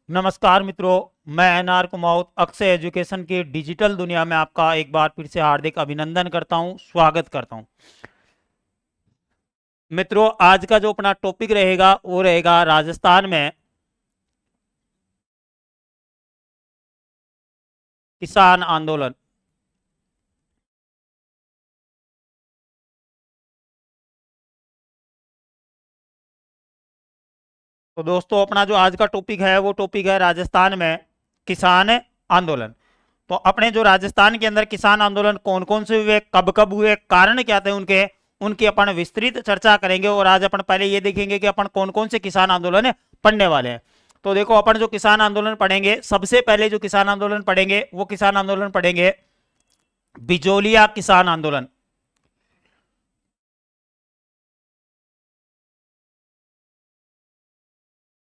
नमस्कार मित्रों। मैं एनआर कुमाऊत अक्षय एजुकेशन की डिजिटल दुनिया में आपका एक बार फिर से हार्दिक अभिनंदन करता हूं, स्वागत करता हूं। मित्रों, आज का जो अपना टॉपिक रहेगा वो रहेगा राजस्थान में किसान आंदोलन। तो दोस्तों, अपना जो आज का टॉपिक है वो टॉपिक है राजस्थान में किसान आंदोलन। तो अपने जो राजस्थान के अंदर किसान आंदोलन कौन कौन से हुए, कब कब हुए, कारण क्या थे उनके, उनकी अपन विस्तृत चर्चा करेंगे। और आज अपन पहले ये देखेंगे कि अपन कौन कौन से किसान आंदोलन पढ़ने वाले हैं। तो देखो, अपन जो किसान आंदोलन पढ़ेंगे, सबसे पहले जो किसान आंदोलन पढ़ेंगे वो किसान आंदोलन पढ़ेंगे बिजोलिया किसान आंदोलन।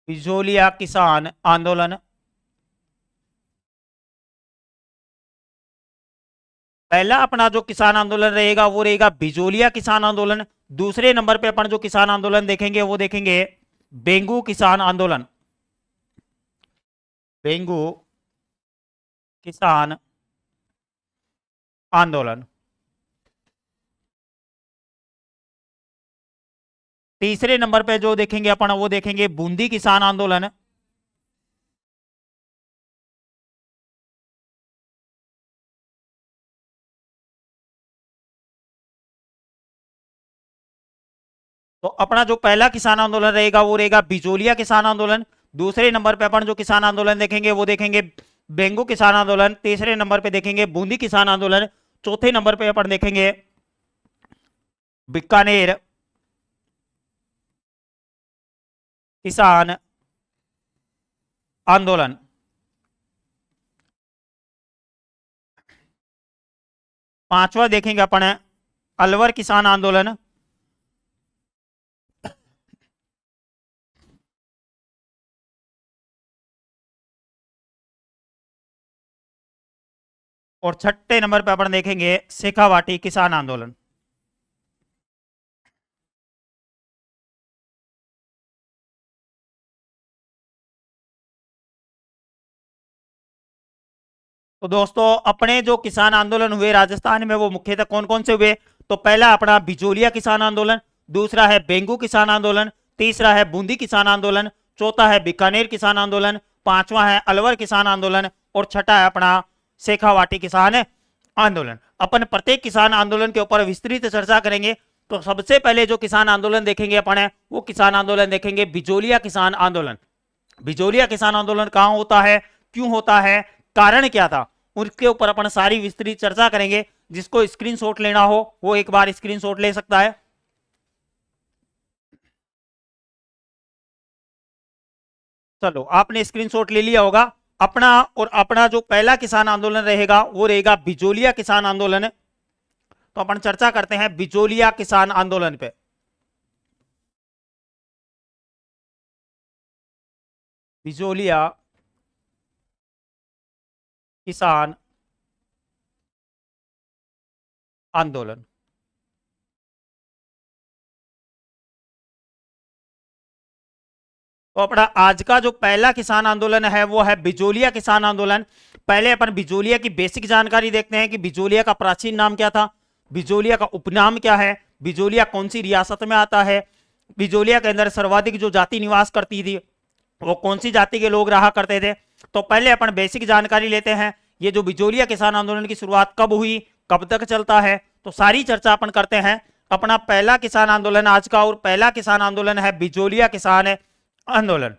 बिजोलिया किसान आंदोलन पहला अपना जो किसान आंदोलन रहेगा वो रहेगा बिजोलिया किसान आंदोलन। दूसरे नंबर पे अपन जो किसान आंदोलन देखेंगे वो देखेंगे बेंगू किसान आंदोलन। बेंगू किसान आंदोलन। तीसरे नंबर पे जो देखेंगे अपन वो देखेंगे बूंदी किसान आंदोलन। तो अपना जो पहला किसान आंदोलन रहेगा वो रहेगा बिजोलिया किसान आंदोलन। दूसरे नंबर पे अपन जो किसान आंदोलन देखेंगे वो देखेंगे बेंगू किसान आंदोलन। तीसरे नंबर पे देखेंगे बूंदी किसान आंदोलन। चौथे नंबर पे अपन देखेंगे बीकानेर किसान आंदोलन। पांचवा देखेंगे अपन अलवर किसान आंदोलन। और छठे नंबर पे अपन देखेंगे शेखावाटी किसान आंदोलन। तो दोस्तों, अपने जो किसान आंदोलन हुए राजस्थान में वो मुख्यतः कौन कौन से हुए। तो पहला अपना बिजोलिया किसान आंदोलन, दूसरा है बेंगू किसान आंदोलन, तीसरा है बूंदी किसान आंदोलन, चौथा है बीकानेर किसान आंदोलन, पांचवा है अलवर किसान आंदोलन और छठा है अपना शेखावाटी किसान आंदोलन। अपन प्रत्येक किसान आंदोलन के ऊपर विस्तृत चर्चा करेंगे। तो सबसे पहले जो किसान आंदोलन देखेंगे अपन है वो किसान आंदोलन देखेंगे बिजोलिया किसान आंदोलन। बिजोलिया किसान आंदोलन कहां होता है, क्यों होता है, कारण क्या था, उसके ऊपर अपन सारी विस्तृत चर्चा करेंगे। जिसको स्क्रीनशॉट लेना हो वो एक बार स्क्रीनशॉट ले सकता है। चलो, आपने स्क्रीनशॉट ले लिया होगा अपना। और अपना जो पहला किसान आंदोलन रहेगा वो रहेगा बिजोलिया किसान आंदोलन। तो अपन चर्चा करते हैं बिजोलिया किसान आंदोलन पे। बिजोलिया किसान आंदोलन। तो अपना आज का जो पहला किसान आंदोलन है वो है बिजोलिया किसान आंदोलन। पहले अपन बिजोलिया की बेसिक जानकारी देखते हैं कि बिजोलिया का प्राचीन नाम क्या था, बिजोलिया का उपनाम क्या है, बिजोलिया कौन सी रियासत में आता है, बिजोलिया के अंदर सर्वाधिक जो जाति निवास करती थी वो कौन सी जाति के लोग रहा करते थे। तो पहले अपन बेसिक जानकारी लेते हैं। ये जो बिजोलिया किसान आंदोलन की शुरुआत कब हुई, कब तक चलता है, तो सारी चर्चा अपन करते हैं। अपना पहला किसान आंदोलन आज का और पहला किसान आंदोलन है बिजोलिया किसान आंदोलन।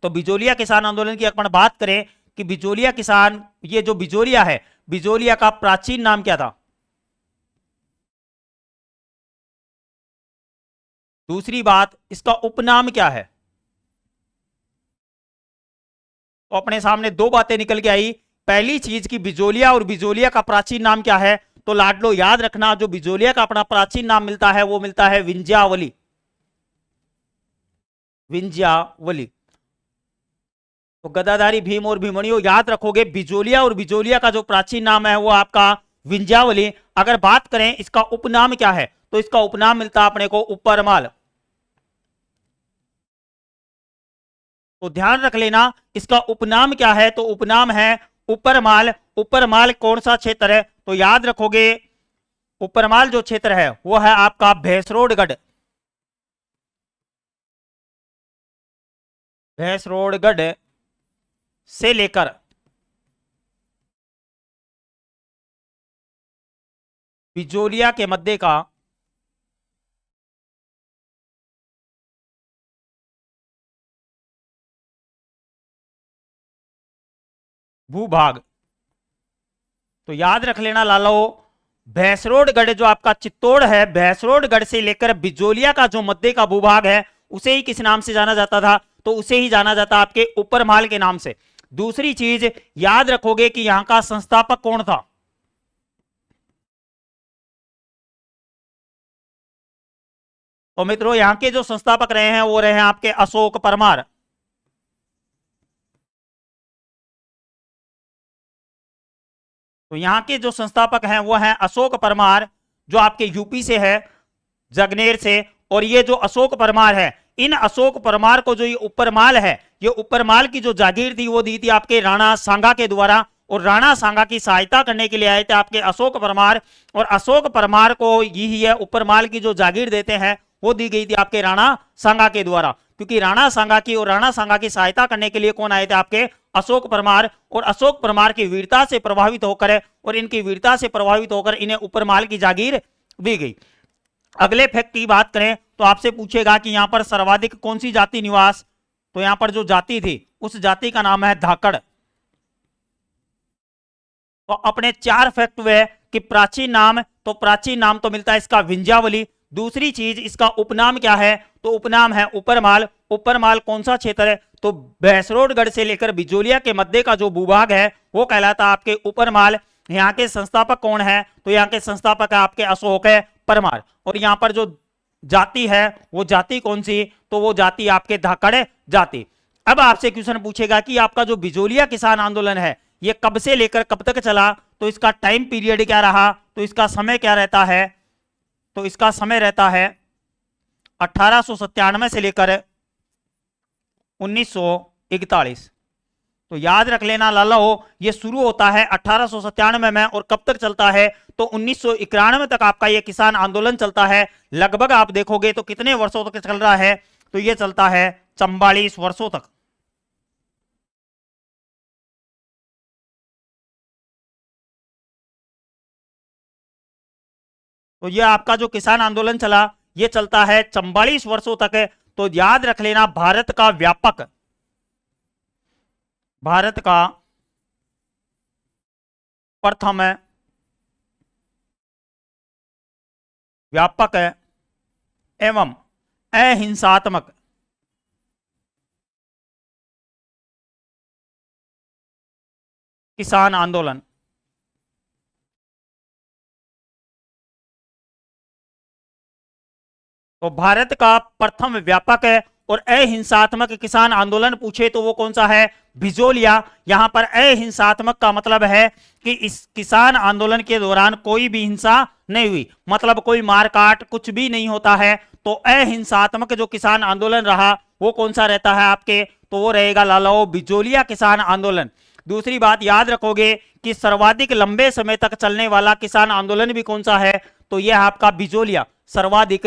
तो बिजोलिया किसान आंदोलन की अपन बात करें कि बिजोलिया किसान, ये जो बिजोलिया है, बिजोलिया का प्राचीन नाम क्या था। दूसरी बात, इसका उपनाम क्या है। तो अपने सामने दो बातें निकल के आई। पहली चीज की बिजोलिया और बिजोलिया का प्राचीन नाम क्या है। तो लाडलो याद रखना, जो बिजोलिया का अपना प्राचीन नाम मिलता है वो मिलता है विंध्यावली। विंध्यावली। तो गदाधारी भीम और भीमणियों याद रखोगे, बिजोलिया और बिजोलिया का जो प्राचीन नाम है वो आपका विंध्यावली। अगर बात करें इसका उपनाम क्या है, तो इसका उपनाम मिलता है अपने को ऊपरमाल। तो ध्यान रख लेना इसका उपनाम क्या है, तो उपनाम है उपरमाल। उपरमाल कौन सा क्षेत्र है, तो याद रखोगे उपरमाल जो क्षेत्र है वो है आपका भैंसरोडगढ़। भैंसरोडगढ़ से लेकर बिजोलिया के मध्य का भूभाग। तो याद रख लेना लालो, भैंसरोडगढ़ जो आपका चित्तौड़ है, भैंसरोडगढ़ से लेकर बिजोलिया का जो मध्य का भूभाग है उसे ही किस नाम से जाना जाता था, तो उसे ही जाना जाता आपके उपरमाल के नाम से। दूसरी चीज याद रखोगे कि यहां का संस्थापक कौन था, तो मित्रों यहां के जो संस्थापक रहे हैं वो रहे हैं आपके अशोक परमार। तो यहां के जो संस्थापक हैं वो हैं अशोक परमार, जो आपके यूपी से है, जगनेर से। और ये जो अशोक परमार है, इन अशोक परमार को जो ये उपरमाल है, ये उपरमाल की जो जागीर थी वो दी थी आपके राणा सांगा के द्वारा। और राणा सांगा की सहायता करने के लिए आए थे आपके अशोक परमार। और अशोक परमार को यही है उपरमाल की जो जागीर देते हैं वो दी गई थी आपके राणा सांगा के द्वारा, क्योंकि राणा सांगा की और राणा सांगा की सहायता करने के लिए कौन आए थे, आपके अशोक परमार। और अशोक परमार की वीरता से प्रभावित होकर और इनकी वीरता से प्रभावित होकर इन्हें उपरमाल की जागीर दी गई। अगले फैक्ट की बात करें तो आपसे पूछेगा कि यहां पर सर्वाधिक कौन सी जाति निवास, तो यहां पर जो जाति थी उस जाति का नाम है धाकड़। तो अपने चार फैक्ट हुए कि प्राचीन नाम, तो प्राचीन नाम तो मिलता है इसका विंध्यावली। दूसरी चीज इसका उपनाम क्या है, तो उपनाम है उपरमाल। उपरमाल कौन सा क्षेत्र है, तो भैंसरोडगढ़ से लेकर बिजोलिया के मध्य का जो भूभाग है वो कहलाता है आपके उपरमाल। यहाँ के संस्थापक कौन है, तो यहाँ के संस्थापक है आपके अशोक है परमार। और यहाँ पर जो जाति है वो जाति कौन सी, तो वो जाति आपके धाकड़ जाति। अब आपसे क्वेश्चन पूछेगा कि आपका जो बिजोलिया किसान आंदोलन है ये कब से लेकर कब तक चला, तो इसका टाइम पीरियड क्या रहा, तो इसका समय क्या रहता है, तो इसका समय रहता है 1897 से लेकर 1941। तो याद रख लेना लाला हो, ये शुरू होता है 1897 में और कब तक चलता है, तो 1991 तक आपका ये किसान आंदोलन चलता है। लगभग आप देखोगे तो कितने वर्षों तक चल रहा है, तो ये चलता है 44 वर्षों तक। तो ये आपका जो किसान आंदोलन चला ये चलता है 44 वर्षों तक है। तो याद रख लेना भारत का प्रथम व्यापक एवं अहिंसात्मक किसान आंदोलन। तो भारत का प्रथम व्यापक और अहिंसात्मक किसान आंदोलन पूछे तो वो कौन सा है, भिजोलिया। यहां पर अहिंसात्मक का मतलब है कि इस किसान आंदोलन के दौरान कोई भी हिंसा नहीं हुई, मतलब कोई मारकाट कुछ भी नहीं होता है। तो अहिंसात्मक जो किसान आंदोलन रहा वो कौन सा रहता है आपके, तो वो रहेगा लालाओ भिजोलिया किसान आंदोलन। दूसरी बात याद रखोगे कि सर्वाधिक लंबे समय तक चलने वाला किसान आंदोलन भी कौन सा है, तो यह आपका भिजोलिया सर्वाधिक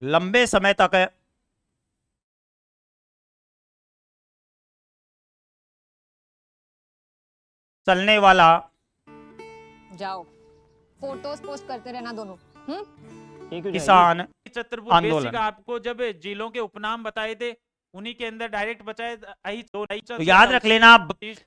लंबे समय तक चलने वाला जाओ फोटोज पोस्ट करते रहना दोनों। किसान छत्रपुर आंदोलन। बेसिक आपको जब जिलों के उपनाम बताए थे उन्हीं के अंदर डायरेक्ट बचाए तो याद रख लेना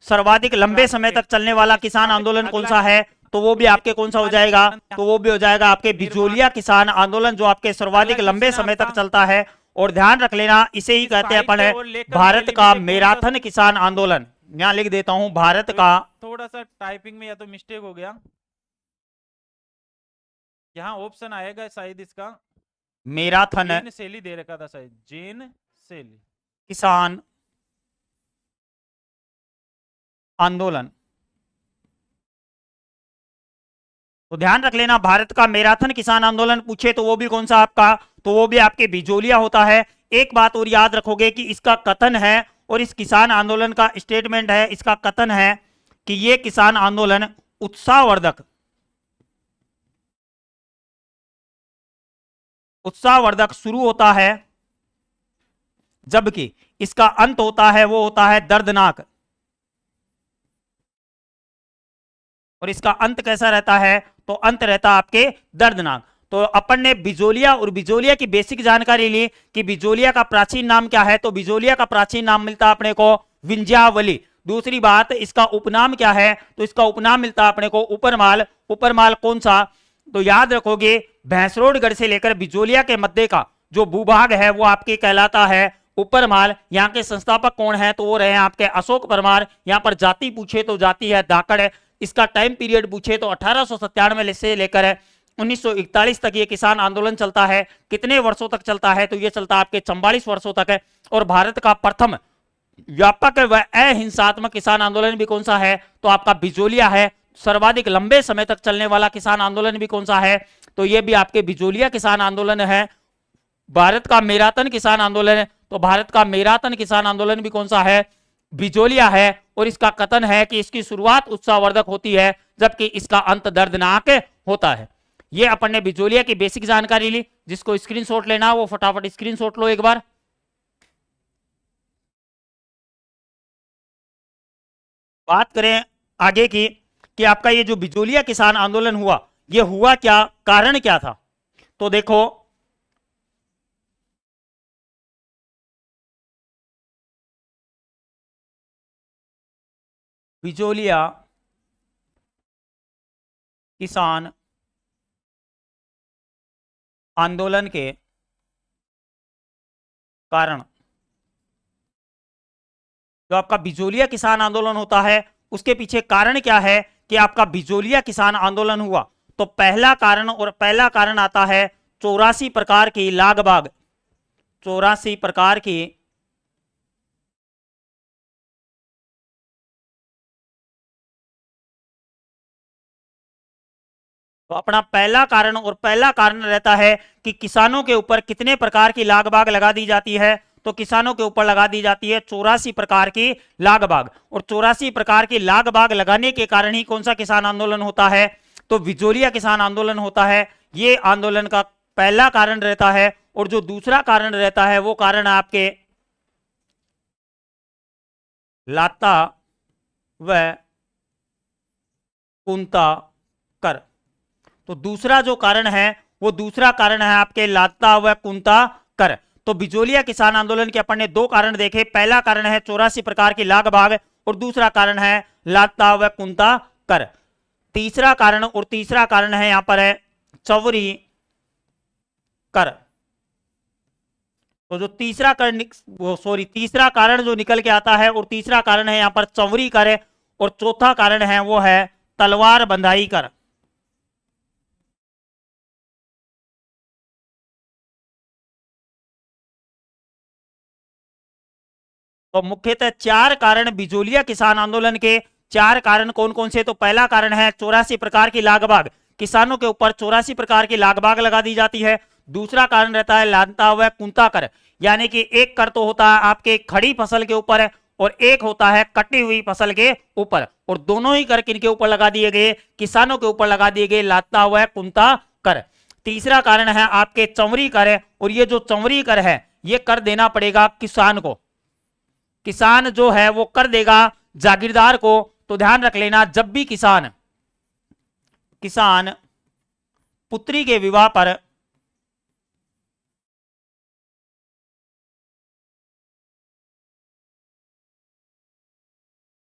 सर्वाधिक लंबे समय तक चलने वाला किसान आंदोलन कौन सा है, तो वो भी आपके कौन सा हो जाएगा, तो वो भी हो जाएगा आपके भिजोलिया किसान आंदोलन जो आपके सर्वाधिक लंबे समय तक चलता है। और ध्यान रख लेना इसे ही कहते हैं अपन भारत का मैराथन किसान आंदोलन। यहां लिख देता हूं भारत का, थोड़ा सा टाइपिंग में या तो मिस्टेक हो गया, यहाँ ऑप्शन आएगा शायद इसका मैराथन जैन शैली दे रखा था, शायद जैन शैली किसान आंदोलन। तो ध्यान रख लेना, भारत का मैराथन किसान आंदोलन पूछे तो वो भी कौन सा आपका, तो वो भी आपके बिजोलिया होता है। एक बात और याद रखोगे कि इसका कथन है और इस किसान आंदोलन का स्टेटमेंट है, इसका कथन है कि ये किसान आंदोलन उत्साहवर्धक शुरू होता है, जबकि इसका अंत होता है वो होता है दर्दनाक। और इसका अंत कैसा रहता है, तो अंत रहता आपके दर्दनाक। तो अपन ने बिजोलिया और बिजोलिया की बेसिक जानकारी ली कि बिजोलिया का प्राचीन नाम क्या है, तो बिजोलिया का प्राचीन नाम मिलता है अपने को विंध्यावली। दूसरी बात, इसका उपनाम क्या है, तो इसका उपनाम मिलता है अपने को ऊपरमाल। ऊपरमाल कौन सा, तो याद रखोगे भैंसरोडगढ़ से लेकर बिजोलिया के मध्य का जो भूभाग है वो आपके कहलाता है ऊपरमाल। यहाँ के संस्थापक कौन है, तो वो रहे आपके अशोक परमार। यहाँ पर जाति पूछे तो जाति है धाकड़। इसका टाइम पीरियड पूछे तो 1897 से लेकर 1941 तक ये किसान आंदोलन चलता है। कितने वर्षों तक चलता है, तो ये चलता है आपके 44 वर्षों तक है। और भारत का प्रथम व्यापक व अहिंसात्मक किसान आंदोलन भी कौन सा है, तो आपका बिजोलिया है। सर्वाधिक लंबे समय तक चलने वाला किसान आंदोलन भी कौन सा है, तो ये भी आपके बिजोलिया किसान आंदोलन है। भारत का मैराथन किसान आंदोलन है, तो भारत का मैराथन किसान आंदोलन भी कौन सा है, बिजोलिया है। और इसका कथन है कि इसकी शुरुआत उत्साहवर्धक होती है, जबकि इसका अंत दर्दनाक होता है। ये अपन ने बिजोलिया की बेसिक जानकारी ली। जिसको स्क्रीनशॉट लेना वो फटाफट स्क्रीनशॉट लो एक बार। बात करें आगे की कि आपका ये जो बिजोलिया किसान आंदोलन हुआ, ये हुआ क्या, कारण क्या था, तो देखो बिजोलिया किसान आंदोलन के कारण, जो आपका बिजोलिया किसान आंदोलन होता है उसके पीछे कारण क्या है कि आपका बिजोलिया किसान आंदोलन हुआ, तो पहला कारण आता है 84 प्रकार की लागबाग, 84 प्रकार की तो अपना पहला कारण रहता है कि किसानों के ऊपर कितने प्रकार की लागबाग लगा दी जाती है, तो किसानों के ऊपर लगा दी जाती है 84 प्रकार की लागबाग। और 84 प्रकार की लागबाग लगाने के कारण ही कौन सा किसान आंदोलन होता है, तो बिजोलिया किसान आंदोलन होता है। ये आंदोलन का पहला कारण रहता है। और जो दूसरा कारण रहता है वो कारण आपके लाता व कुंता कर। तो दूसरा जो कारण है वो दूसरा कारण है आपके लाता व कुंता कर। तो बिजोलिया किसान आंदोलन के अपन ने दो कारण देखे, पहला कारण है 84 प्रकार की लागबाग और दूसरा कारण है लाता व कुंता कर। तीसरा कारण है यहां पर है चौवरी कर। तो जो तीसरा कारण जो निकल के आता है और तीसरा कारण है यहां पर चौवरी कर है, और चौथा कारण है वो है तलवार बंधाई कर। तो मुख्यतः चार कारण बिजोलिया किसान आंदोलन के, चार कारण कौन कौन से, तो पहला कारण है 84 प्रकार की लागबाग, किसानों के ऊपर 84 प्रकार की लागबाग लगा दी जाती है। दूसरा कारण रहता है लाता व कुंता कर, यानी कि एक कर तो होता है आपके खड़ी फसल के ऊपर और एक होता है कटी हुई फसल के ऊपर, और दोनों ही कर किनके ऊपर लगा दिए गए, किसानों के ऊपर लगा दिए गए, लाता व कुंता कर। तीसरा कारण है आपके चौवरी कर है, और ये जो चौवरी कर है ये कर देना पड़ेगा किसान को, किसान जो है वो कर देगा जागीरदार को। तो ध्यान रख लेना, जब भी किसान पुत्री के विवाह पर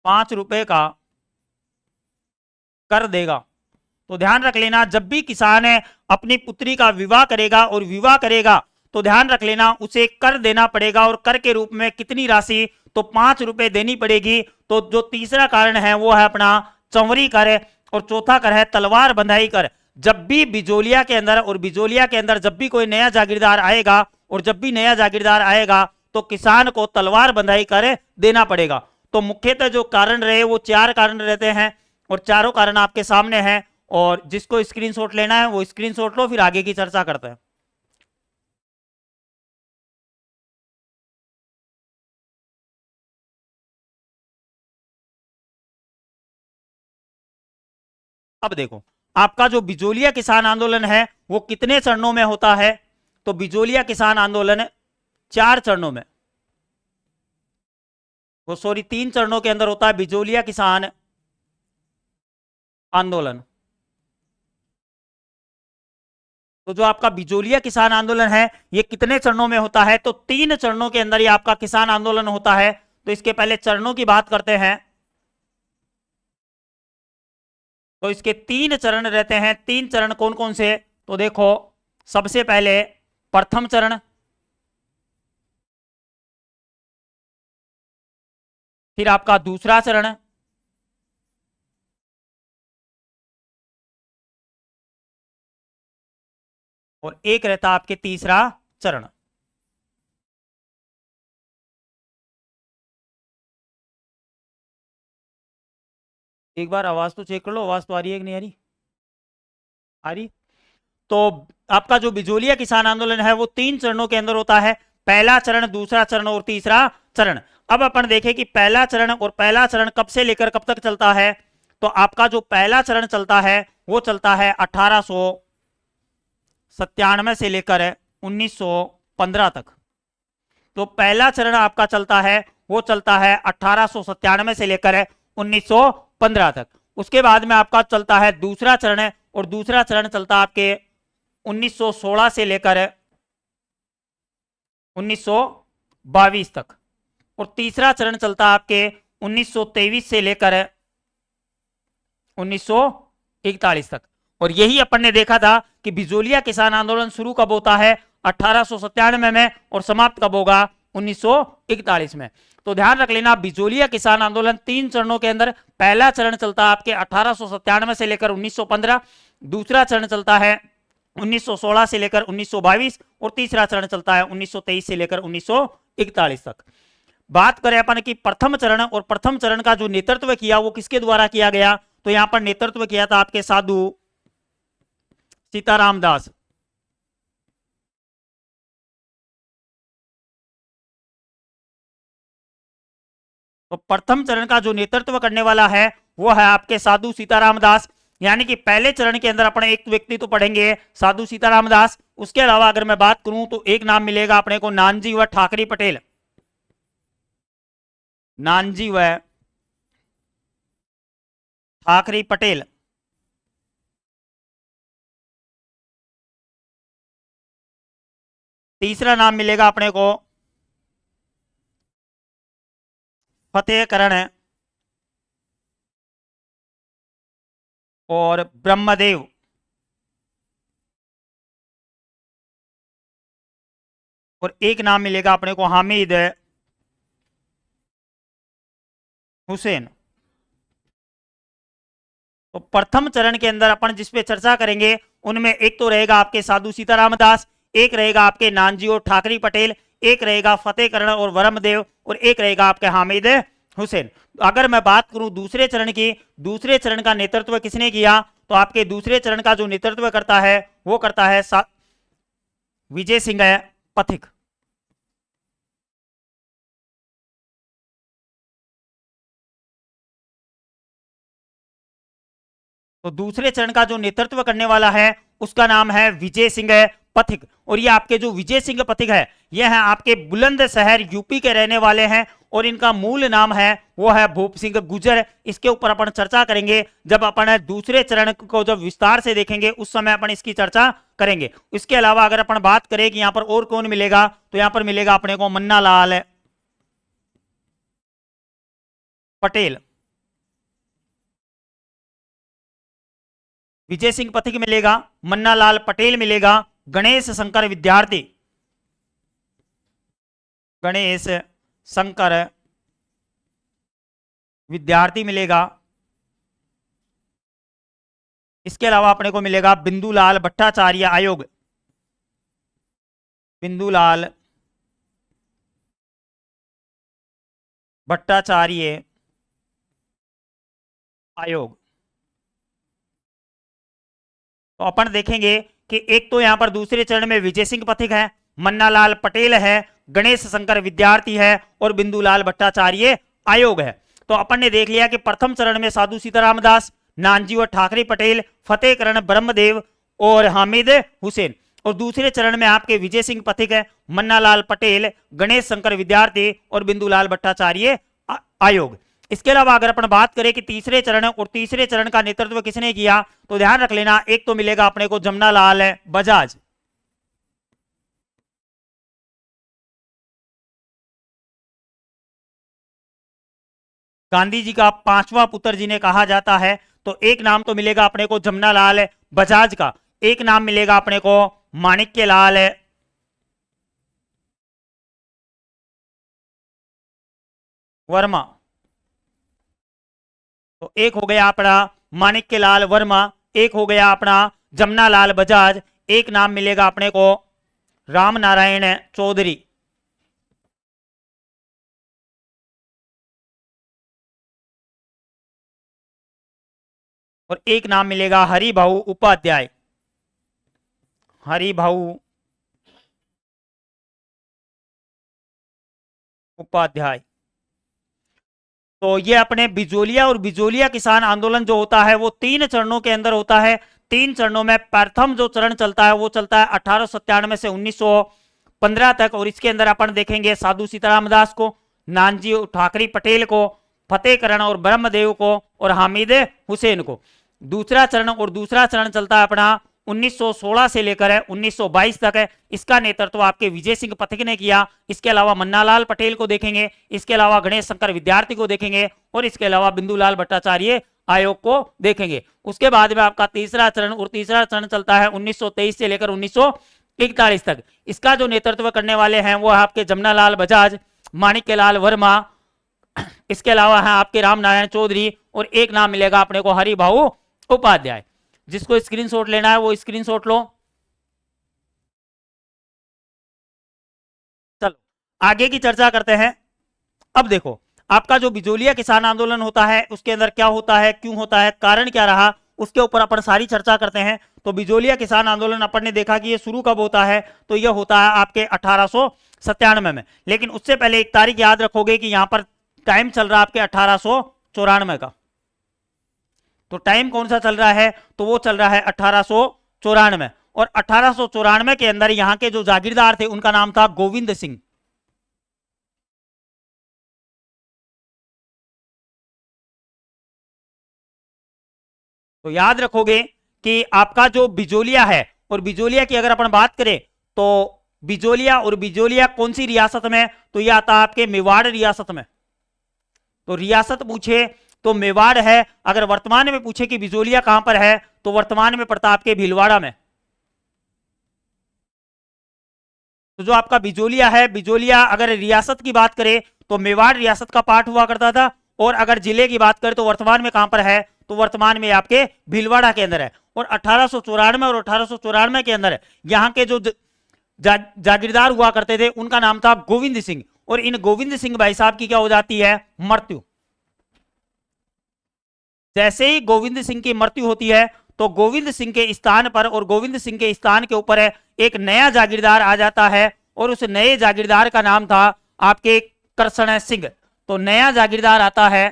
₹5 का कर देगा, तो ध्यान रख लेना जब भी किसान है अपनी पुत्री का विवाह करेगा और विवाह करेगा तो ध्यान रख लेना उसे कर देना पड़ेगा, और कर के रूप में कितनी राशि, तो ₹5 देनी पड़ेगी। तो जो तीसरा कारण है वो है अपना चौवरी कर है, और चौथा कर है तलवार बंधाई कर। जब भी बिजोलिया के अंदर जब भी कोई नया जागीरदार आएगा, और जब भी नया जागीरदार आएगा तो किसान को तलवार बंधाई कर देना पड़ेगा। तो मुख्यतः जो कारण रहे वो चार कारण रहते हैं, और चारों कारण आपके सामने हैं। और जिसको स्क्रीनशॉट लेना है वो स्क्रीनशॉट लो, फिर आगे की चर्चा करते हैं। अब देखो, आपका जो बिजोलिया किसान आंदोलन है वो कितने चरणों में होता है? तो बिजोलिया किसान आंदोलन 4 चरणों में, वो सॉरी 3 चरणों के अंदर होता है बिजोलिया किसान आंदोलन। तो जो आपका बिजोलिया किसान आंदोलन है ये कितने चरणों में होता है? तो 3 चरणों के अंदर ये आपका किसान आंदोलन होता है। तो इसके पहले चरणों की बात करते हैं। तो इसके 3 चरण रहते हैं। 3 चरण कौन कौन से? तो देखो, सबसे पहले प्रथम चरण, फिर आपका दूसरा चरण, और एक रहता आपके तीसरा चरण। एक बार आवाज तो चेक कर लो, आवाज तो आ रही है कि नहीं आ रही? आ रही। तो आपका जो बिजोलिया किसान आंदोलन है वो 3 चरणों के अंदर होता है। पहला चरण, दूसरा चरण और तीसरा चरण। अब अपन देखें कि पहला चरण कब से लेकर कब तक चलता है। तो आपका जो पहला चरण चलता है वो चलता है 1897 से लेकर 1915 तक। तो पहला चरण आपका चलता है वो चलता है 1897 से लेकर 1915 तक। उसके बाद में आपका चलता है दूसरा चरण, और दूसरा चरण चलता है आपके 1916 से लेकर 1922 तक। और तीसरा चरण चलता है आपके 1923 से लेकर 1941 तक। और यही अपन ने देखा था कि बिजोलिया किसान आंदोलन शुरू कब होता है? 1897 में, और समाप्त कब होगा? 1941 में। तो ध्यान रख लेना, बिजोलिया किसान आंदोलन 3 चरणों के अंदर, पहला चरण चलता है आपके 1897 से लेकर 1915, दूसरा चरण चलता है 1916 से लेकर 1922, और तीसरा चरण चलता है 1923 से लेकर 1941 तक। बात करें अपन की प्रथम चरण, और प्रथम चरण का जो नेतृत्व किया वो किसके द्वारा किया गया? तो यहां पर नेतृत्व किया था आपके साधु सीताराम दास। तो प्रथम चरण का जो नेतृत्व करने वाला है वो है आपके साधु सीताराम दास। यानी कि पहले चरण के अंदर अपने एक व्यक्ति तो पढ़ेंगे साधु सीताराम दास, उसके अलावा अगर मैं बात करूं तो एक नाम मिलेगा अपने को नानजी व ठाकरी पटेल। नानजी व ठाकरी पटेल। तीसरा नाम मिलेगा अपने को फतेहकरण और ब्रह्मदेव। और एक नाम मिलेगा अपने को हामिद हुसैन। तो प्रथम चरण के अंदर अपन जिस पे चर्चा करेंगे उनमें एक तो रहेगा आपके साधु सीताराम दास, एक रहेगा आपके नानजी और ठाकरी पटेल, एक रहेगा फतेहकरण और ब्रह्मदेव, और एक रहेगा आपके हामिद हुसैन। अगर मैं बात करूं दूसरे चरण की, दूसरे चरण का नेतृत्व किसने किया? तो आपके दूसरे चरण का जो नेतृत्व करता है वो करता है विजय सिंह पथिक। तो दूसरे चरण का जो नेतृत्व करने वाला है उसका नाम है विजय सिंह पथिक। और ये आपके जो विजय सिंह पथिक है ये है आपके बुलंदशहर यूपी के रहने वाले हैं, और इनका मूल नाम है वो है भूप सिंह गुजर। इसके ऊपर अपन चर्चा करेंगे जब अपन दूसरे चरण को जब विस्तार से देखेंगे उस समय अपन इसकी चर्चा करेंगे। इसके अलावा अगर अपन बात करें कि यहां पर और कौन मिलेगा, तो यहां पर मिलेगा अपने को मन्ना लाल पटेल। विजय सिंह पथिक मिलेगा, मन्ना लाल पटेल मिलेगा, गणेश शंकर विद्यार्थी, गणेश शंकर विद्यार्थी मिलेगा। इसके अलावा अपने को मिलेगा बिंदुलाल भट्टाचार्य आयोग, बिंदुलाल भट्टाचार्य आयोग। तो अपन देखेंगे कि एक तो यहां पर दूसरे चरण में विजय सिंह पथिक है, मन्नालाल पटेल है, गणेश शंकर विद्यार्थी है और बिंदुलाल भट्टाचार्य आयोग है। तो अपन ने देख लिया कि प्रथम चरण में साधु सीताराम दास, नानजी और ठाकरे पटेल, फतेहकरण ब्रह्मदेव और हामिद हुसैन, और दूसरे चरण में आपके विजय सिंह पथिक है, मन्नालाल पटेल, गणेश शंकर विद्यार्थी और बिंदुलाल भट्टाचार्य आयोग। इसके अलावा अगर अपन बात करें कि तीसरे चरण और तीसरे चरण का नेतृत्व किसने किया, तो ध्यान रख लेना, एक तो मिलेगा अपने को जमनालाल बजाज, गांधी जी का पांचवा पुत्र जिन्हें कहा जाता है। तो एक नाम तो मिलेगा अपने को जमनालाल बजाज का, एक नाम मिलेगा अपने को माणिक्यलाल वर्मा। तो एक हो गया अपना माणिक्यलाल वर्मा, एक हो गया अपना जमनालाल बजाज, एक नाम मिलेगा अपने को राम नारायण चौधरी। और एक नाम मिलेगा हरिभाऊ उपाध्याय, हरिभाऊ उपाध्याय। तो ये अपने बिजोलिया और बिजोलिया किसान आंदोलन जो होता है वो 3 चरणों के अंदर होता है। 3 चरणों में प्रथम जो चरण चलता है वो चलता है 1897 से 1915 तक, और इसके अंदर अपन देखेंगे साधु सीताराम दास को, नानजी ठाकरे पटेल को, फतेहकरण और ब्रह्मदेव को और हामिद हुसैन को। दूसरा चरण चलता है अपना 1916 से लेकर 1922 तक है। इसका नेतृत्व आपके विजय सिंह पथिक ने किया। इसके अलावा मन्नालाल पटेल को देखेंगे, इसके अलावा गणेश शंकर विद्यार्थी को देखेंगे और इसके अलावा बिंदुलाल भट्टाचार्य आयोग को देखेंगे। उसके बाद में आपका तीसरा चरण चलता है 1923 से लेकर 1941 तक। इसका जो नेतृत्व करने वाले हैं वो आपके जमनालाल बजाज, माणिक्यलाल वर्मा, इसके अलावा है आपके राम नारायण चौधरी और एक नाम मिलेगा अपने को हरिभाऊ उपाध्याय। जिसको स्क्रीनशॉट लेना है वो स्क्रीनशॉट लो। चलो आगे की चर्चा करते हैं। अब देखो आपका जो बिजोलिया किसान आंदोलन होता है उसके अंदर क्या होता है, क्यों होता है, कारण क्या रहा, उसके ऊपर अपन सारी चर्चा करते हैं। तो बिजोलिया किसान आंदोलन अपन ने देखा कि ये शुरू कब होता है, तो ये होता है आपके 1897 में। लेकिन उससे पहले एक तारीख याद रखोगे कि यहां पर टाइम चल रहा है आपके 1894 का। तो टाइम कौन सा चल रहा है, तो वो चल रहा है 1894। और 1894 के अंदर यहां के जो जागीरदार थे उनका नाम था गोविंद सिंह। तो याद रखोगे कि आपका जो बिजोलिया है, और बिजोलिया की अगर अपन बात करें तो बिजोलिया कौन सी रियासत में, तो यह आता है आपके मेवाड़ रियासत में। तो रियासत पूछे तो मेवाड़ है। अगर वर्तमान में पूछे कि बिजोलिया कहां पर है, तो वर्तमान में पड़ता आपके भीलवाड़ा में। तो जो आपका बिजोलिया है, बिजोलिया अगर रियासत की बात करें तो मेवाड़ रियासत का पार्ट हुआ करता था, और अगर जिले की बात करें तो वर्तमान में कहां पर है, तो वर्तमान में आपके भीलवाड़ा के अंदर है। और 1894 के अंदर यहां के जो जागीरदार हुआ करते थे उनका नाम था गोविंद सिंह, और इन गोविंद सिंह भाई साहब की क्या हो जाती है, मृत्यु। जैसे ही गोविंद सिंह की मृत्यु होती है तो गोविंद सिंह के स्थान पर और गोविंद सिंह के स्थान के ऊपर एक नया जागीरदार आ जाता है, और उस नए जागीरदार का नाम था आपके करसण सिंह। तो नया जागीरदार आता है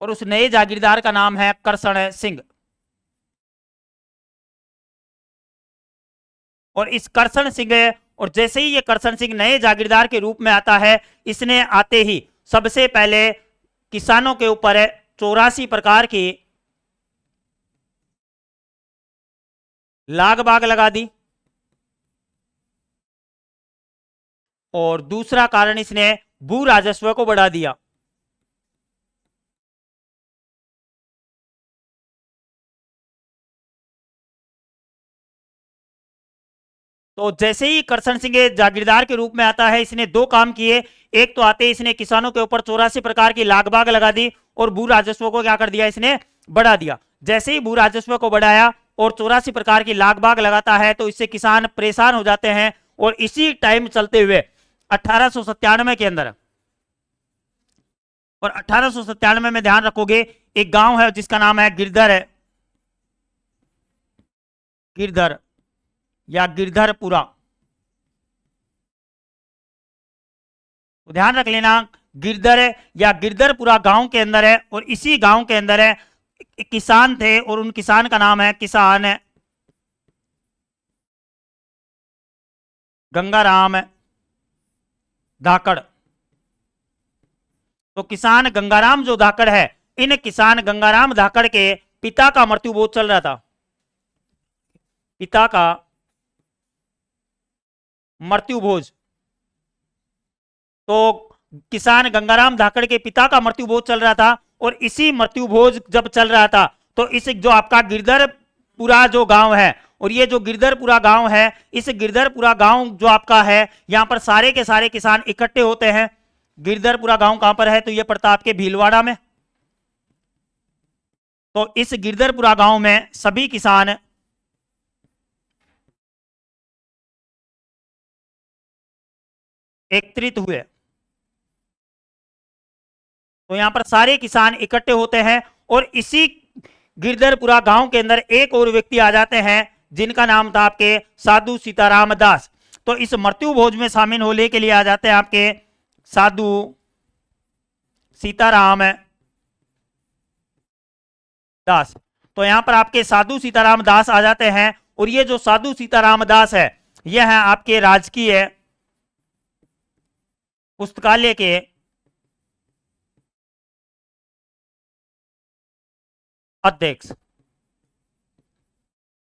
और उस नए जागीरदार का नाम है करसण सिंह। और इस करसण सिंह, और जैसे ही ये करसण सिंह नए जागीरदार के रूप में आता है, इसने आते ही सबसे पहले किसानों के ऊपर 84 प्रकार की लाग बाग लगा दी। और दूसरा कारण इसने भू राजस्व को बढ़ा दिया। तो जैसे ही करसण सिंह जागीरदार के रूप में आता है, इसने 2 काम किए। एक तो आते ही इसने किसानों के ऊपर 84 प्रकार की लागबाग लगा दी, और भू राजस्व को क्या कर दिया, इसने बढ़ा दिया। जैसे ही भू राजस्व को बढ़ाया और 84 प्रकार की लागबाग लगाता है तो इससे किसान परेशान हो जाते हैं। और इसी टाइम चलते हुए 1897 के अंदर और 1897 में ध्यान रखोगे एक गांव है जिसका नाम है गिरधर है, गिरधर या गिरधरपुरा। तो ध्यान रख लेना गिरधर या गिरधरपुरा गांव के अंदर है, और इसी गांव के अंदर है एक किसान थे और उन किसान का नाम है किसान गंगाराम धाकड़। तो किसान गंगाराम जो धाकड़ है, इन किसान गंगाराम धाकड़ के पिता का मृत्यु भोज चल रहा था, पिता का मृत्यु भोज। तो किसान गंगाराम धाकड़ के पिता का मृत्यु भोज चल रहा था, और इसी मृत्यु भोज जब चल रहा था तो इस जो आपका गिरधरपुरा जो गांव है, और ये जो गिरधरपुरा गांव है, इस गिरधरपुरा गांव जो आपका है, यहां पर सारे के सारे किसान इकट्ठे होते हैं। गिरधरपुरा गांव कहां पर है, तो ये पड़ता आपके भीलवाड़ा में। तो इस गिरधरपुरा गांव में सभी किसान एकत्रित हुए। तो यहां पर सारे किसान इकट्ठे होते हैं, और इसी गिरधरपुरा गांव के अंदर एक और व्यक्ति आ जाते हैं जिनका नाम था आपके साधु सीताराम दास। तो इस मृत्यु भोज में शामिल होने के लिए आ जाते हैं आपके साधु सीताराम दास। तो यहां पर आपके साधु सीताराम दास आ जाते हैं, और ये जो साधु सीताराम दास है, यह है आपके राजकीय पुस्तकालय के अध्यक्ष।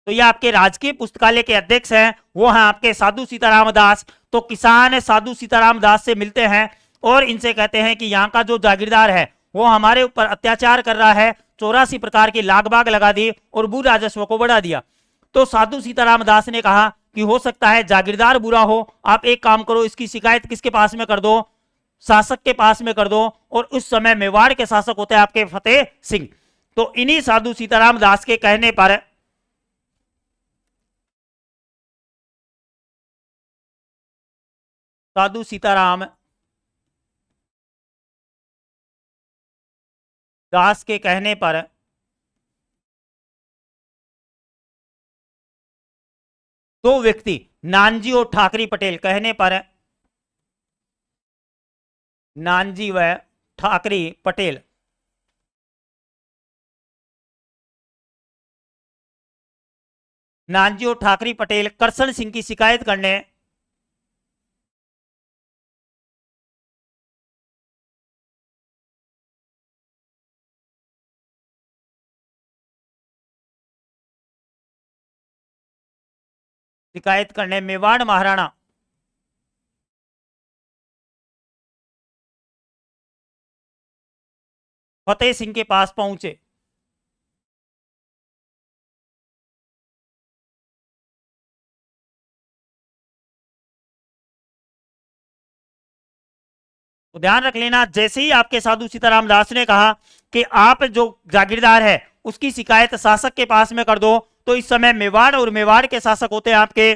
तो ये आपके राजकीय पुस्तकालय के अध्यक्ष हैं, वो हैं आपके साधु सीताराम दास। तो किसान साधु सीताराम दास से मिलते हैं और इनसे कहते हैं कि यहाँ का जो जागीरदार है वो हमारे ऊपर अत्याचार कर रहा है, 84 प्रकार की लाग बाग लगा दी और भू राजस्व को बढ़ा दिया। तो साधु सीताराम दास ने कहा कि हो सकता है जागीरदार बुरा हो, आप एक काम करो, इसकी शिकायत किसके पास में कर दो, शासक के पास में कर दो। और उस समय मेवाड़ के शासक होते हैं आपके फतेह सिंह। तो इन्हीं साधु सीताराम दास के कहने पर साधु सीताराम दास के कहने पर दो व्यक्ति नानजी और ठाकरी पटेल कहने पर नानजी व ठाकरी पटेल नानजी और ठाकरी पटेल करसन सिंह की शिकायत करने मेवाड़ महाराणा फतेह सिंह के पास पहुंचे। तो ध्यान रख लेना, जैसे ही आपके साधु सीताराम दास ने कहा कि आप जो जागीरदार है उसकी शिकायत शासक के पास में कर दो, तो इस समय मेवाड़ और मेवाड़ के शासक होते हैं आपके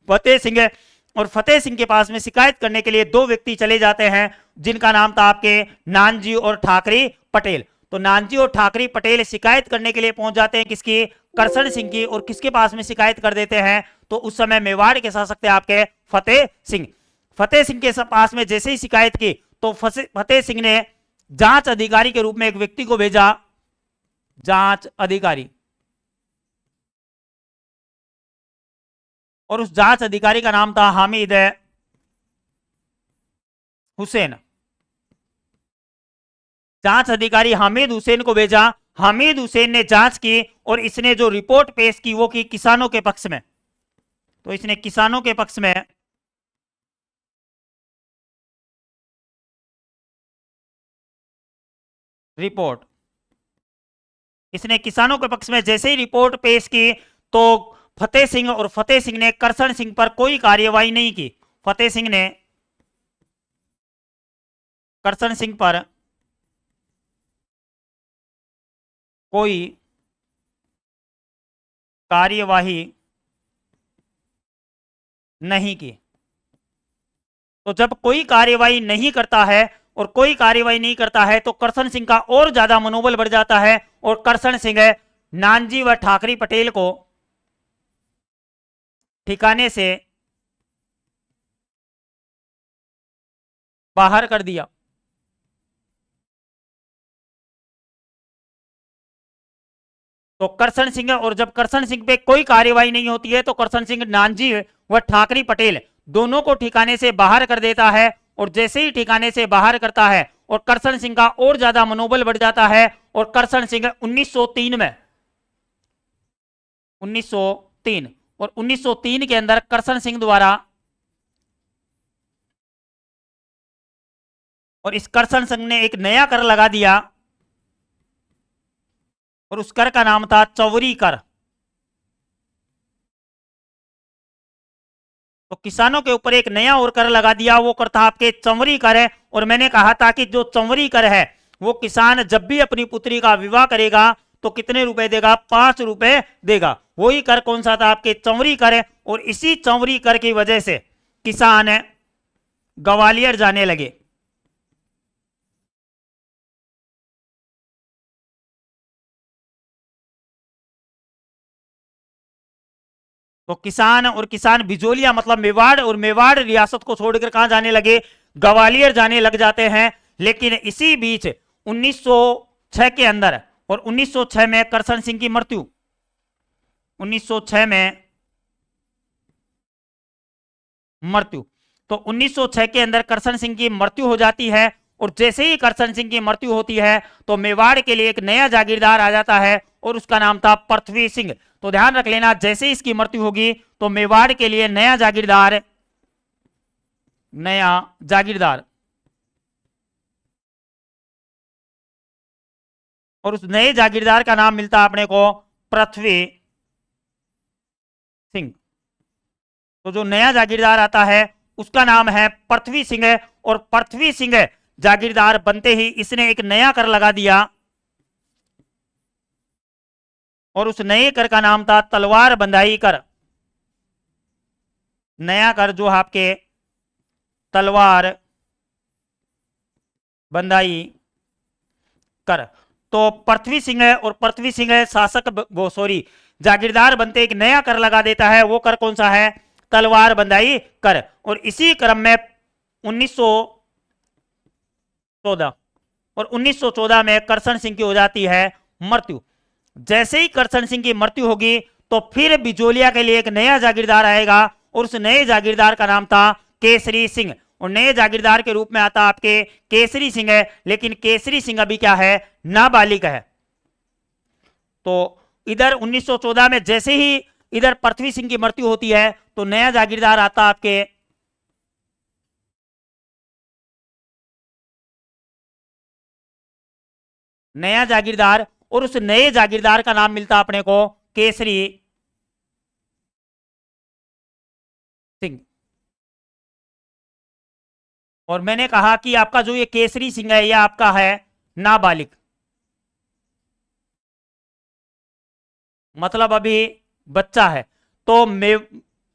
फतेह सिंह, और फतेह सिंह के पास में शिकायत करने के लिए दो व्यक्ति चले जाते हैं जिनका नाम था आपके नानजी और ठाकरी पटेल। तो नानजी और ठाकरी पटेल शिकायत करने के लिए पहुंच जाते हैं किसकी, करसन सिंह की, और किसके पास में शिकायत कर देते हैं, तो उस समय मेवाड़ के शासक थे आपके फतेह सिंह। फतेह सिंह के पास में जैसे ही शिकायत की तो फतेह सिंह ने जांच अधिकारी के रूप में एक व्यक्ति को भेजा, जांच अधिकारी, और उस जांच अधिकारी का नाम था हामिद हुसैन। जांच अधिकारी हामिद हुसैन को भेजा। हामिद हुसैन ने जांच की और इसने जो रिपोर्ट पेश की वो की किसानों के पक्ष में। तो इसने किसानों के पक्ष में रिपोर्ट, इसने किसानों के पक्ष में जैसे ही रिपोर्ट पेश की तो फतेह सिंह और फतेह सिंह ने करसन सिंह पर कोई कार्यवाही नहीं की। फतेह सिंह ने करसन सिंह पर कोई कार्यवाही नहीं की। तो जब कोई कार्यवाही नहीं करता है और कोई कार्रवाई नहीं करता है तो करसन सिंह का और ज्यादा मनोबल बढ़ जाता है और करसन सिंह नानजी व ठाकरी पटेल को ठिकाने से बाहर कर दिया। तो करसन सिंह, और जब करसन सिंह पे कोई कार्रवाई नहीं होती है तो करसन सिंह नानजी व ठाकरी पटेल दोनों को ठिकाने से बाहर कर देता है। और जैसे ही ठिकाने से बाहर करता है और करसन सिंह का और ज्यादा मनोबल बढ़ जाता है और करसन सिंह 1903 में 1903 और 1903 के अंदर करसन सिंह द्वारा, और इस करसन सिंह ने एक नया कर लगा दिया और उस कर का नाम था चौवरी कर। तो किसानों के ऊपर एक नया और कर लगा दिया, वो कर था आपके चंवरी कर है। और मैंने कहा था कि जो चंवरी कर है वो किसान जब भी अपनी पुत्री का विवाह करेगा तो कितने रुपए देगा, 5 रुपए देगा। वही कर कौन सा था, आपके चंवरी कर है। और इसी चंवरी कर की वजह से किसान ग्वालियर जाने लगे। तो किसान और किसान बिजोलिया मतलब मेवाड़ और मेवाड़ रियासत को छोड़कर कहां जाने लगे, ग्वालियर जाने लग जाते हैं। लेकिन इसी बीच 1906 के अंदर और 1906 में करसन सिंह की मृत्यु, 1906 में मृत्यु, तो 1906 के अंदर करसन सिंह की मृत्यु हो जाती है। और जैसे ही करसन सिंह की मृत्यु होती है तो मेवाड़ के लिए एक नया जागीरदार आ जाता है और उसका नाम था पृथ्वी सिंह। तो ध्यान रख लेना, जैसे ही इसकी मृत्यु होगी तो मेवाड़ के लिए नया जागीरदार, और उस नए जागीरदार का नाम मिलता है अपने को पृथ्वी सिंह। तो जो नया जागीरदार आता है उसका नाम है पृथ्वी सिंह। और पृथ्वी सिंह जागीरदार बनते ही इसने एक नया कर लगा दिया और उस नए कर का नाम था तलवार बंधाई कर। नया कर जो आपके तलवार बंधाई कर। तो पृथ्वी सिंह और पृथ्वी सिंह जागीरदार बनते एक नया कर लगा देता है। वो कर कौन सा है, तलवार बंधाई कर। और इसी क्रम में 1914 और 1914 में करसन सिंह की हो जाती है मृत्यु। जैसे ही करसन सिंह की मृत्यु होगी तो फिर बिजोलिया के लिए एक नया जागीरदार आएगा और उस नए जागीरदार का नाम था केसरी सिंह। और नए जागीरदार के रूप में आता आपके केसरी सिंह है। लेकिन केसरी सिंह अभी क्या है, नाबालिग है। तो इधर 1914 में जैसे ही इधर पृथ्वी सिंह की मृत्यु होती है तो नया जागीरदार आता आपके नया जागीरदार, और उस नए जागीरदार का नाम मिलता अपने को केसरी सिंह। और मैंने कहा कि आपका जो ये केसरी सिंह है यह आपका है नाबालिग, मतलब अभी बच्चा है। तो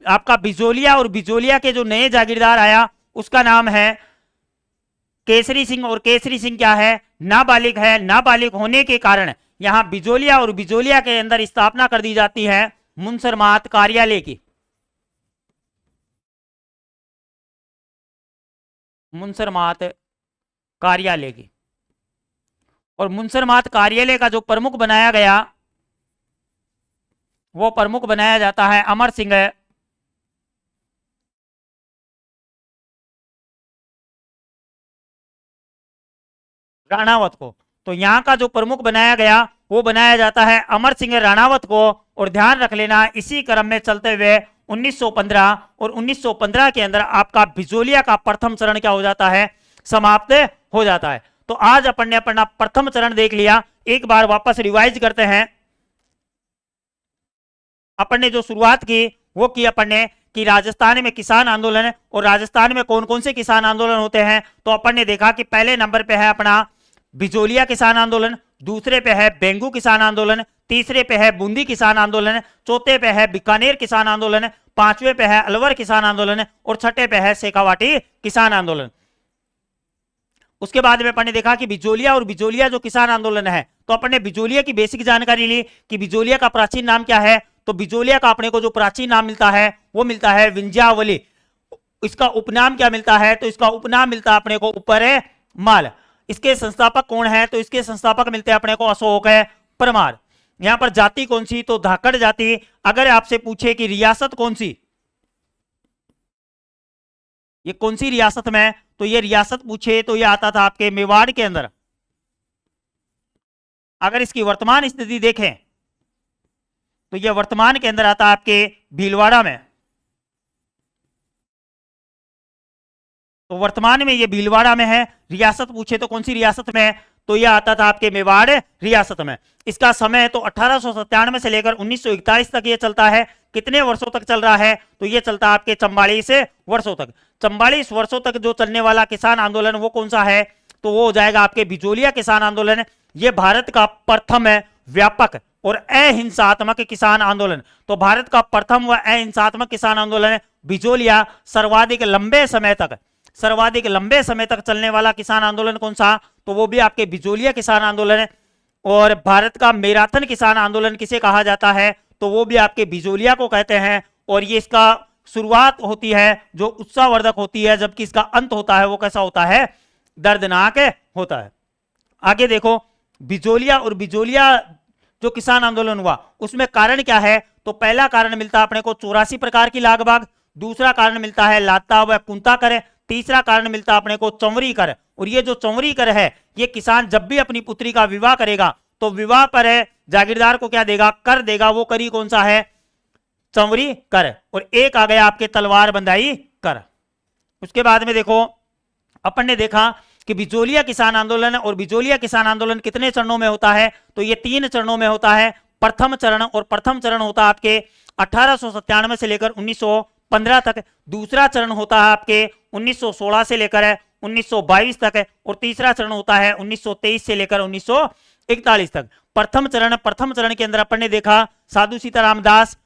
आपका बिजोलिया, और बिजोलिया के जो नए जागीरदार आया उसका नाम है केसरी सिंह। और केसरी सिंह क्या है, नाबालिग है। नाबालिग होने के कारण यहां बिजोलिया और बिजोलिया के अंदर स्थापना कर दी जाती है मुंसरमात कार्यालय की। मुंसरमात कार्यालय की। और मुंसरमात कार्यालय का जो प्रमुख बनाया गया वो प्रमुख बनाया जाता है अमर सिंह राणावत को। तो यहां का जो प्रमुख बनाया गया वो बनाया जाता है अमर सिंह राणावत को। और ध्यान रख लेना, इसी क्रम में चलते हुए 1915 और 1915 के अंदर आपका बिजोलिया का प्रथम चरण क्या हो जाता है, समाप्त हो जाता है। तो आज अपन ने अपना प्रथम चरण देख लिया। एक बार वापस रिवाइज करते हैं। अपन ने जो शुरुआत की वो की अपन ने कि राजस्थान में किसान आंदोलन, और राजस्थान में कौन कौन से किसान आंदोलन होते हैं। तो अपन ने देखा कि पहले नंबर पे है अपना बिजोलिया किसान आंदोलन, दूसरे पे है बेंगू किसान आंदोलन, तीसरे पे है बूंदी किसान आंदोलन, चौथे पे है बीकानेर किसान आंदोलन, पांचवे पे है अलवर किसान आंदोलन और छठे पे है शेखावाटी किसान आंदोलन। उसके बाद में अपन ने देखा कि बिजोलिया और बिजोलिया जो किसान आंदोलन है, तो अपन ने बिजोलिया की बेसिक जानकारी ली कि बिजोलिया का प्राचीन नाम क्या है। तो बिजोलिया का अपने को जो प्राचीन नाम मिलता है वो मिलता है विंध्यावली। इसका उपनाम क्या मिलता है, तो इसका उपनाम मिलता है अपने को ऊपर है माल। इसके संस्थापक कौन है, तो इसके संस्थापक मिलते हैं अपने को अशोक है परमार। यहां पर जाति कौन सी, तो धाकड़ जाति। अगर आपसे पूछे कि रियासत कौन सी, ये कौन सी रियासत में, तो ये रियासत पूछे तो ये आता था आपके मेवाड़ के अंदर। अगर इसकी वर्तमान स्थिति देखें तो ये वर्तमान के अंदर आता है आपके भीलवाड़ा में। तो वर्तमान में ये भीलवाड़ा में है। रियासत पूछे तो कौन सी रियासत में, तो यह आता था आपके मेवाड़ रियासत में। इसका समय तो 1897 से लेकर 1941 तक ये चलता है। कितने वर्षों तक चल रहा है, तो ये चलता है आपके 44 वर्षों तक। 44 वर्षों तक जो चलने वाला किसान आंदोलन वो कौन सा है, तो वो हो जाएगा आपके बिजोलिया किसान आंदोलन। ये भारत का प्रथम व्यापक और अहिंसात्मक किसान आंदोलन। तो भारत का प्रथम व अहिंसात्मक किसान आंदोलन बिजोलिया। सर्वाधिक लंबे समय तक चलने वाला किसान आंदोलन कौन सा, तो वो भी आपके बिजोलिया किसान आंदोलन है। और भारत का मैराथन किसान आंदोलन किसे कहा जाता है, तो वो भी आपके बिजोलिया को कहते हैं। और ये इसका शुरुआत होती है जो उत्साहवर्धक होती है, जबकि इसका अंत होता है वो कैसा होता है, दर्दनाक होता है। आगे देखो, बिजोलिया और बिजोलिया जो किसान आंदोलन हुआ उसमें कारण क्या है, तो पहला कारण मिलता है अपने को 84 प्रकार की लाग बाग। दूसरा कारण मिलता है लाता व कुंता कर। तीसरा कारण मिलता है अपने को चंवरी कर। और ये जो चंवरी कर है, ये किसान जब भी अपनी पुत्री का विवाह करेगा तो विवाह पर है जागीरदार को क्या देगा, कर देगा। वो करी कौन सा है, चंवरी कर। और एक आ गया आपके तलवार बंदाई कर। उसके बाद में देखो, अपन ने देखा कि बिजोलिया किसान आंदोलन और बिजोलिया किसान आंदोलन कितने चरणों में होता है, तो ये 3 चरणों में होता है। प्रथम चरण, और प्रथम चरण होता है आपके 1897 से लेकर 1915 तक। दूसरा चरण होता है आपके 1916 से लेकर 1922 तक। और तीसरा चरण होता है 1923 से लेकर 1941 तक। प्रथम चरण के अंदर अपन ने देखा साधु सीताराम दास,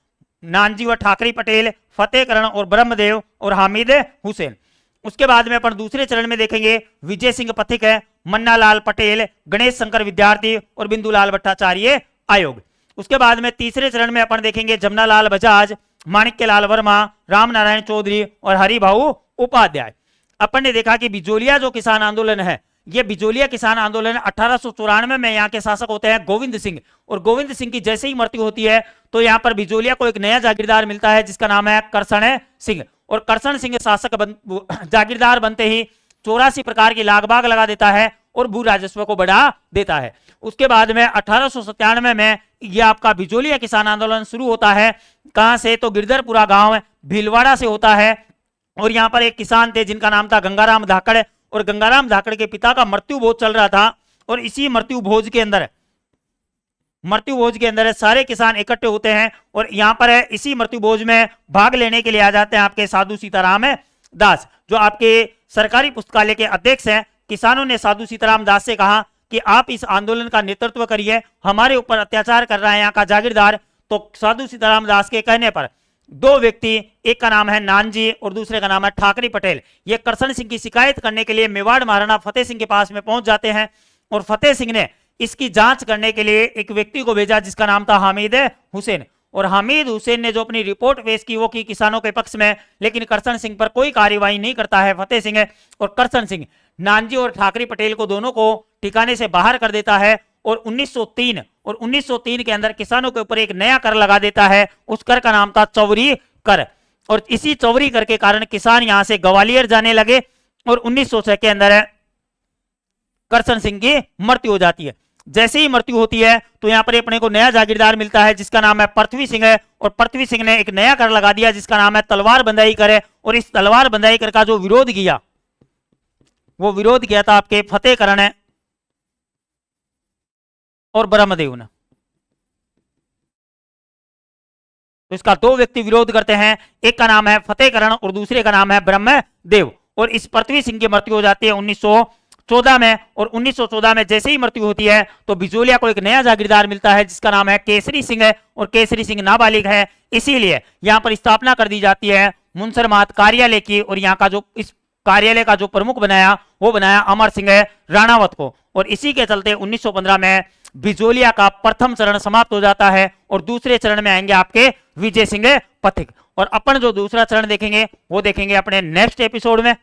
नानजी व ठाकरे पटेल, फतेहकरण और ब्रह्मदेव और हामिद हुसैन। उसके बाद में अपन दूसरे चरण में देखेंगे विजय सिंह पथिक है, मन्ना लाल पटेल, गणेश शंकर विद्यार्थी और बिंदुलाल भट्टाचार्य आयोग। उसके बाद में तीसरे चरण में अपन देखेंगे जमनालाल बजाज, माणिक्यलाल वर्मा, रामनारायण चौधरी और हरिभाऊ उपाध्याय। अपन ने देखा कि बिजोलिया जो किसान आंदोलन है, ये बिजोलिया किसान आंदोलन 1894 में यहाँ के शासक होते हैं गोविंद सिंह। और गोविंद सिंह की जैसे ही मृत्यु होती है तो यहाँ पर बिजोलिया को एक नया जागीरदार मिलता है जिसका नाम है करसन सिंह। और करसन सिंह जागीरदार बनते ही 84 प्रकार की लागबाग लगा देता है और भू राजस्व को बढ़ा देता है। उसके बाद में 1897 में यह आपका बिजोलिया किसान आंदोलन शुरू होता है। कहां से, तो गिरधरपुरा गांव भीलवाड़ा से होता है। और यहाँ पर एक किसान थे जिनका नाम था गंगाराम धाकड़। और गंगाराम धाकड़ के पिता का मृत्यु भोज चल रहा था। और इसी मृत्यु भोज के अंदर सारे किसान इकट्ठे होते हैं। और यहाँ पर है इसी मृत्यु भोज में भाग लेने के लिए आ जाते हैं आपके साधु सीताराम दास, जो आपके सरकारी पुस्तकालय के अध्यक्ष हैं। किसानों ने साधु सीताराम दास से कहा कि आप इस आंदोलन का नेतृत्व करिए, हमारे ऊपर अत्याचार कर रहा है यहाँ का जागीरदार। तो साधु सीताराम दास के कहने पर 2 व्यक्ति, एक का नाम है नानजी और दूसरे का नाम है ठाकरे पटेल, ये करसन सिंह की शिकायत करने के लिए मेवाड़ महाराणा फतेह सिंह के पास में पहुंच जाते हैं। और फतेह सिंह ने इसकी जांच करने के लिए एक व्यक्ति को भेजा जिसका नाम था हामिद हुसैन। और हामिद हुसैन ने जो अपनी रिपोर्ट पेश की वो की किसानों के पक्ष में, लेकिन करसन सिंह पर कोई कार्रवाई नहीं करता है फतेह सिंह। और करसन सिंह नानजी और ठाकरे पटेल को दोनों को ठिकाने से बाहर कर देता है। और 1903 के अंदर किसानों के ऊपर एक नया कर लगा देता है। उस कर का नाम था चौवरी कर। और इसी चौवरी कर के कारण किसान यहां से ग्वालियर जाने लगे। और 1906 के अंदर करसन सिंह की मृत्यु हो जाती है। जैसे ही मृत्यु होती है तो यहाँ पर अपने को नया जागीरदार मिलता है जिसका नाम है पृथ्वी सिंह है। और पृथ्वी सिंह ने एक नया कर लगा दिया जिसका नाम है तलवार बंदाई कर है। और इस तलवार बंदाई कर का जो विरोध किया वो विरोध किया था आपके फतेहकरण और ब्रह्मदेव ने। तो इसका 2 व्यक्ति विरोध करते हैं, एक का नाम है फतेहकरण और दूसरे का नाम है ब्रह्मदेव। और इस पृथ्वी सिंह की मृत्यु हो जाती है 1914 में। और 1914 में जैसे ही मृत्यु होती है तो बिजोलिया को एक नया जागीरदार मिलता है जिसका नाम है केसरी सिंह है। और केसरी सिंह नाबालिग है, इसीलिए यहाँ पर स्थापना कर दी जाती है मुंसरमात कार्यालय की। और यहाँ का जो इस कार्यालय का जो प्रमुख बनाया वो बनाया अमर सिंह राणावत को। और इसी के चलते 1915 में बिजोलिया का प्रथम चरण समाप्त हो जाता है और दूसरे चरण में आएंगे आपके विजय सिंह पथिक। और अपन जो दूसरा चरण देखेंगे वो देखेंगे अपने नेक्स्ट एपिसोड में।